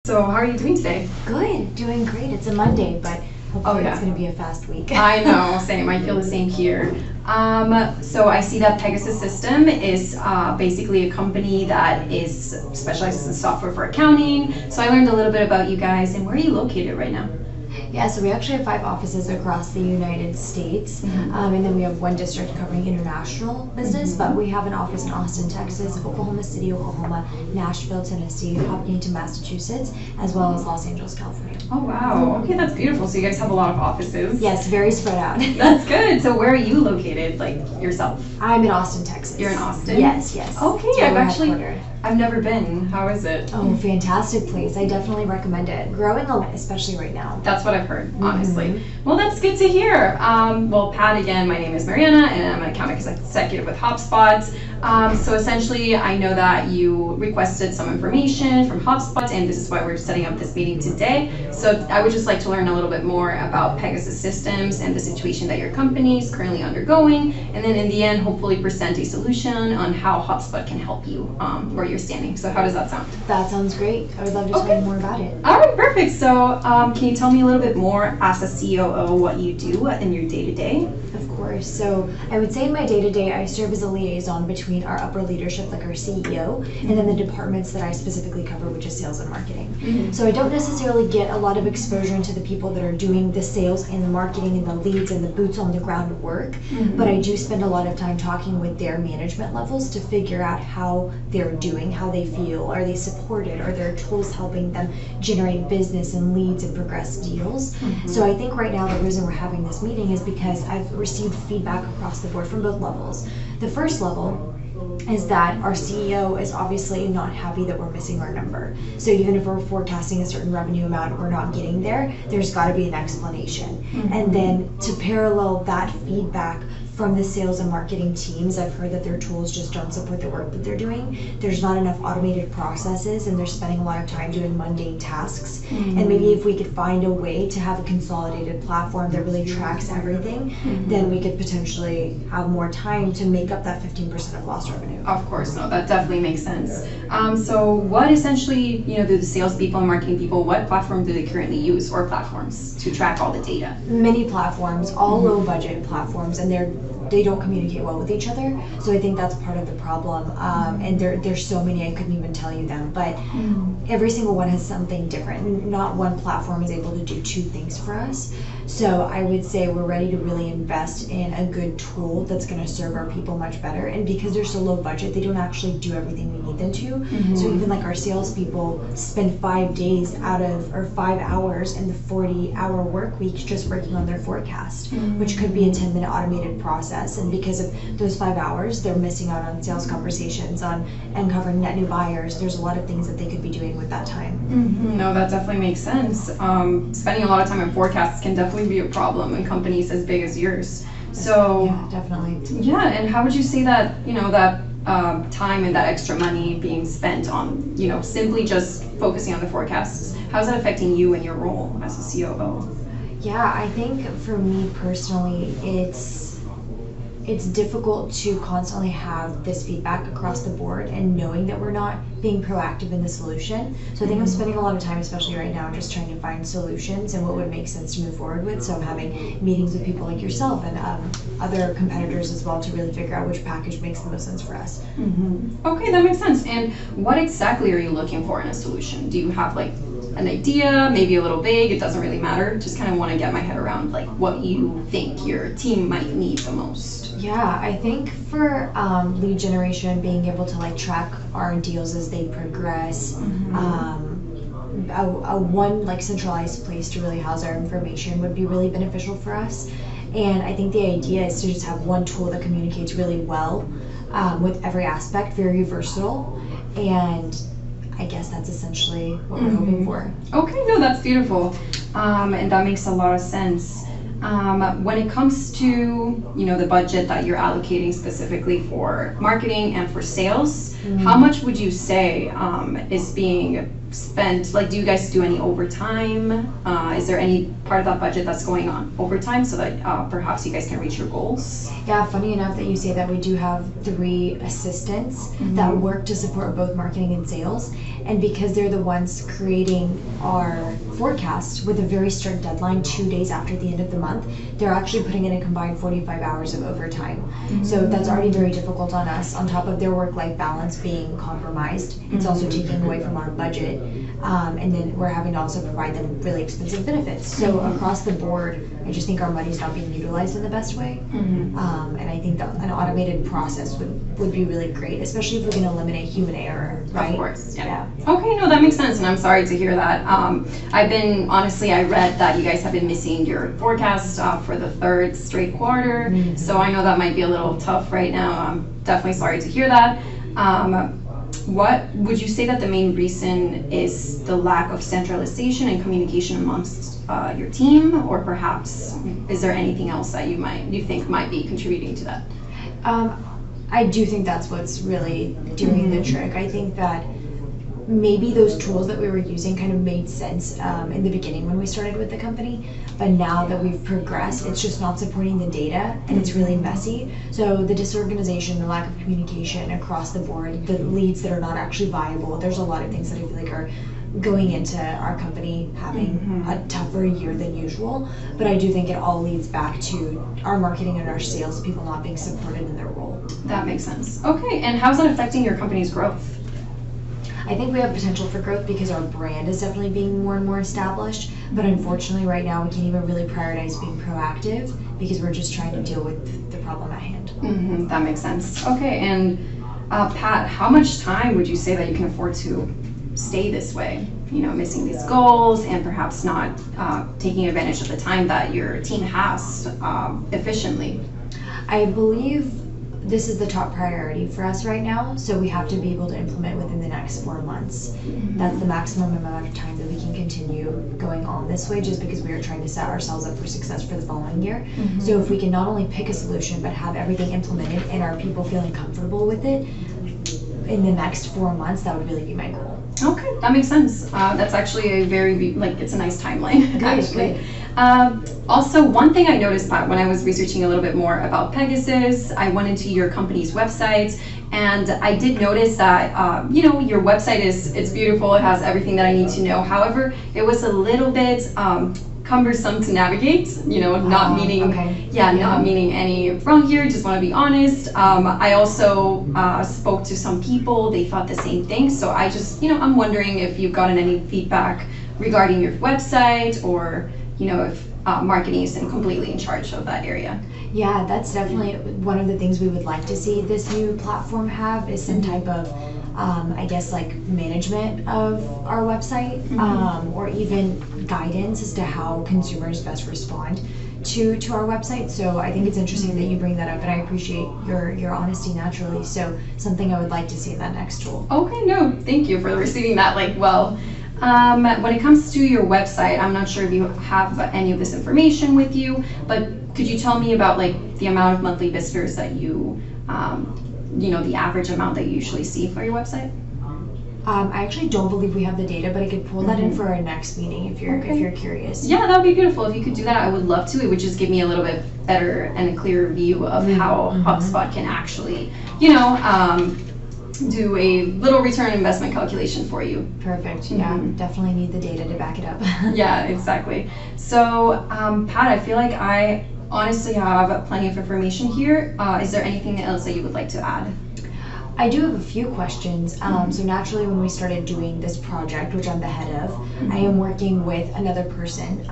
So how are you doing today? Good, doing great. It's a Monday, but hopefully yeah. It's going to be a fast week. I know, same. I feel the same here. So I see that Pegasus System is basically a company that is specializes in software for accounting. So I learned a little bit about you guys, and where are you located right now? Yeah, so we actually have 5 offices across the United States, and then we have 1 district covering international business, but we have an office in Austin, Texas, Oklahoma City, Oklahoma, Nashville, Tennessee, Hopkinton, Massachusetts, as well as Los Angeles, California. Oh, wow. Okay, that's beautiful. So you guys have a lot of offices. Yes, very spread out. That's good. So where are you located, like yourself? I'm in Austin, Texas. You're in Austin? Yes. Okay, I've never been. How is it? Oh, fantastic place. I definitely recommend it. Growing a lot, especially right now. That's what I've heard, honestly. Well, that's good to hear. Well, Pat, again, my name is Mariana, and I'm an account executive with HubSpot. So essentially, I know that you requested some information from HubSpot, and this is why we're setting up this meeting today. So I would just like to learn a little bit more about Pegasus Systems and the situation that your company is currently undergoing, and then in the end, hopefully present a solution on how HubSpot can help you where you're standing. So how does that sound? That sounds great. I would love to learn more about it. All right, perfect. So can you tell me a little bit more as a COO what you do in your day-to-day? Of course. So I would say in my day-to-day, I serve as a liaison between our upper leadership, like our CEO, and then the departments that I specifically cover, which is sales and marketing. So I don't necessarily get a lot of exposure into the people that are doing the sales and the marketing and the leads and the boots on the ground work, but I do spend a lot of time talking with their management levels to figure out how they're doing, how they feel, are they supported, are their tools helping them generate business and leads and progress deals. So I think right now the reason we're having this meeting is because I've received feedback across the board from both levels. The first level is that our CEO is obviously not happy that we're missing our number. So even if we're forecasting a certain revenue amount and we're not getting there, there's got to be an explanation. And then to parallel that feedback from the sales and marketing teams, I've heard that their tools just don't support the work that they're doing. There's not enough automated processes, and they're spending a lot of time doing mundane tasks. And maybe if we could find a way to have a consolidated platform that really tracks everything, then we could potentially have more time to make up that 15% of lost revenue. Of course, no, that definitely makes sense. So what essentially, do the salespeople and marketing people, what platform do they currently use, or platforms, to track all the data? Many platforms, all low budget platforms, and they don't communicate well with each other. So I think that's part of the problem. And there's so many, I couldn't even tell you them, but every single one has something different. Not one platform is able to do 2 things for us. So I would say we're ready to really invest in a good tool that's going to serve our people much better. And because they're so low budget, they don't actually do everything we need them to. So even like our salespeople spend 5 days or 5 hours in the 40-hour work week just working on their forecast, which could be a 10-minute automated process. And because of those 5 hours, they're missing out on sales conversations, on uncovering net new buyers. There's a lot of things that they could be doing with that time. No, that definitely makes sense. Spending a lot of time on forecasts can definitely be a problem in companies as big as yours. So yeah, definitely. Yeah, and how would you say that that time and that extra money being spent on simply just focusing on the forecasts, how's that affecting you and your role as a COO? Yeah, I think for me personally, it's difficult to constantly have this feedback across the board and knowing that we're not being proactive in the solution. So I think I'm spending a lot of time, especially right now, just trying to find solutions and what would make sense to move forward with. So I'm having meetings with people like yourself and other competitors as well to really figure out which package makes the most sense for us. Okay, that makes sense. And what exactly are you looking for in a solution? Do you have like an idea, maybe a little vague, it doesn't really matter, just kind of want to get my head around like what you think your team might need the most? Yeah, I think for lead generation, being able to like track our deals as they progress, one like centralized place to really house our information would be really beneficial for us. And I think the idea is to just have one tool that communicates really well with every aspect, very versatile, and I guess that's essentially what we're hoping for. Okay, no, that's beautiful, and that makes a lot of sense. When it comes to the budget that you're allocating specifically for marketing and for sales, how much would you say is being spend, like, do you guys do any overtime? Is there any part of that budget that's going on overtime so that perhaps you guys can reach your goals? Yeah, funny enough that you say that. We do have 3 assistants that work to support both marketing and sales. And because they're the ones creating our forecast with a very strict deadline 2 days after the end of the month, they're actually putting in a combined 45 hours of overtime. So that's already very difficult on us. On top of their work-life balance being compromised, it's also taking away from our budget. And then we're having to also provide them really expensive benefits. So across the board, I just think our money's not being utilized in the best way. And I think that an automated process would be really great, especially if we can eliminate human error, right? Of course, yeah. Okay, no, that makes sense, and I'm sorry to hear that. I read that you guys have been missing your forecast for the 3rd straight quarter, so I know that might be a little tough right now. I'm definitely sorry to hear that. What would you say that the main reason is the lack of centralization and communication amongst your team, or perhaps is there anything else that you think might be contributing to that? I do think that's what's really doing the trick. I think that maybe those tools that we were using kind of made sense in the beginning when we started with the company, but now that we've progressed, it's just not supporting the data, and it's really messy. So the disorganization, the lack of communication across the board, the leads that are not actually viable, there's a lot of things that I feel like are going into our company having a tougher year than usual. But I do think it all leads back to our marketing and our sales people not being supported in their role. That makes sense. Okay, and how's that affecting your company's growth? I think we have potential for growth because our brand is definitely being more and more established, but unfortunately right now we can't even really prioritize being proactive because we're just trying to deal with the problem at hand. That makes sense. Okay, and Pat, how much time would you say that you can afford to stay this way? You know, missing these goals and perhaps not taking advantage of the time that your team has efficiently? I believe this is the top priority for us right now, so we have to be able to implement within the next 4 months. That's the maximum amount of time that we can continue going on this way, just because we are trying to set ourselves up for success for the following year. So if we can not only pick a solution but have everything implemented and our people feeling comfortable with it in the next 4 months, that would really be my goal. Okay, that makes sense. That's actually a very, it's a nice timeline, actually. Also, one thing I noticed, Pat, when I was researching a little bit more about Pegasus, I went into your company's website, and I did notice that, your website it's beautiful, it has everything that I need to know. However, it was a little bit cumbersome to navigate, not meaning any wrong here, just want to be honest. I also spoke to some people, they thought the same thing, so I just, I'm wondering if you've gotten any feedback regarding your website, or if marketing isn't completely in charge of that area. Yeah, that's definitely one of the things we would like to see this new platform have, is some type of management of our website, or even guidance as to how consumers best respond to our website. So I think it's interesting that you bring that up, and I appreciate your honesty naturally. So something I would like to see in that next tool. Okay, no, thank you for receiving that well. When it comes to your website, I'm not sure if you have any of this information with you, but could you tell me about the amount of monthly visitors that you the average amount that you usually see for your website? I actually don't believe we have the data, but I could pull that in for our next meeting if you're curious. Yeah, that would be beautiful. If you could do that, I would love to. It would just give me a little bit better and a clearer view of how HubSpot can actually, do a little return investment calculation for you. Perfect. Yeah, definitely need the data to back it up. Yeah, exactly. So, Pat, I feel like I honestly have plenty of information here. Is there anything else that you would like to add? I do have a few questions. So naturally, when we started doing this project, which I'm the head of, I am working with another person,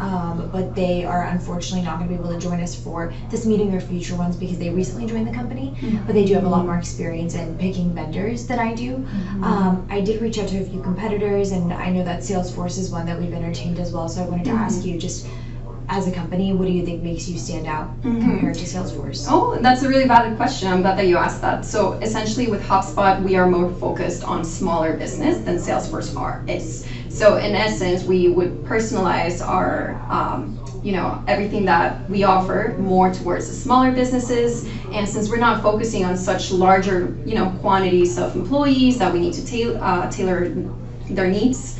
but they are unfortunately not going to be able to join us for this meeting or future ones because they recently joined the company, but they do have a lot more experience in picking vendors than I do. I did reach out to a few competitors, and I know that Salesforce is one that we've entertained as well, so I wanted to ask you, just as a company, what do you think makes you stand out compared to Salesforce? Oh, that's a really valid question. I'm glad that you asked that. So essentially with HubSpot, we are more focused on smaller business than Salesforce is. So in essence, we would personalize our, everything that we offer more towards the smaller businesses. And since we're not focusing on such larger, quantities of employees that we need to tailor their needs.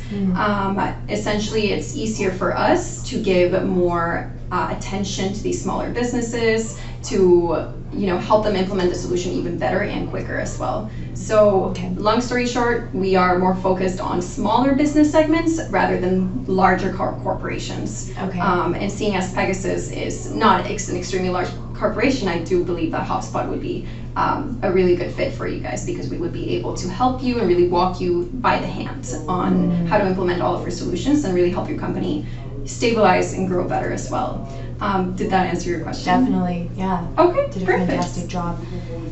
Essentially, it's easier for us to give more attention to these smaller businesses, to help them implement the solution even better and quicker as well. So long story short, we are more focused on smaller business segments rather than larger corporations. And seeing as Pegasus is not an extremely large corporation, I do believe that HubSpot would be a really good fit for you guys, because we would be able to help you and really walk you by the hand on how to implement all of your solutions and really help your company stabilize and grow better as well. Did that answer your question? Definitely, yeah. Okay, did a perfect. Fantastic job.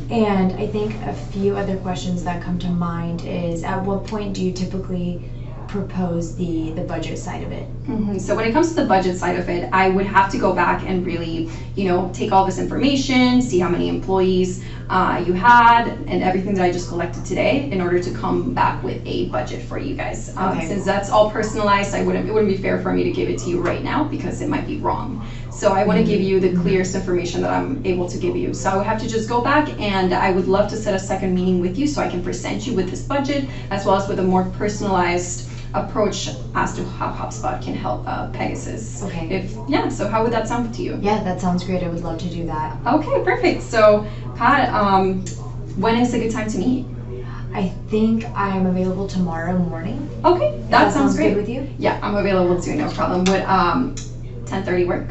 And I think a few other questions that come to mind is, at what point do you typically propose the budget side of it? So when it comes to the budget side of it, I would have to go back and really, take all this information, see how many employees you had, and everything that I just collected today in order to come back with a budget for you guys. Since that's all personalized, it wouldn't be fair for me to give it to you right now, because it might be wrong. So I want to give you the clearest information that I'm able to give you. So I would have to just go back, and I would love to set a second meeting with you so I can present you with this budget, as well as with a more personalized approach as to how HubSpot can help Pegasus. So how would that sound to you? Yeah, that sounds great. I would love to do that. Okay, perfect. So Pat, when is a good time to meet? I think I'm available tomorrow morning. Okay, that sounds great. Good with you? Yeah, I'm available too, no problem. Would 10:30 work?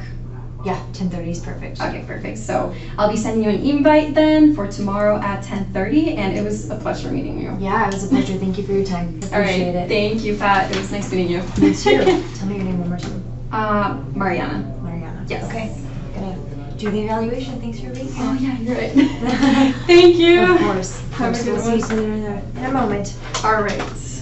Yeah, 10:30 is perfect. Okay, perfect. So I'll be sending you an invite then for tomorrow at 10:30, and it was a pleasure meeting you. Yeah, it was a pleasure. Thank you for your time. Appreciate it. Thank you, Pat. It was nice meeting you. Me too. Tell me your name one more time. Mariana. Mariana. Yes. Okay. Gonna do the evaluation. Thanks for being here. Oh yeah, you're right. Thank you. Of course. Have a good We'll see you soon in a moment. All right.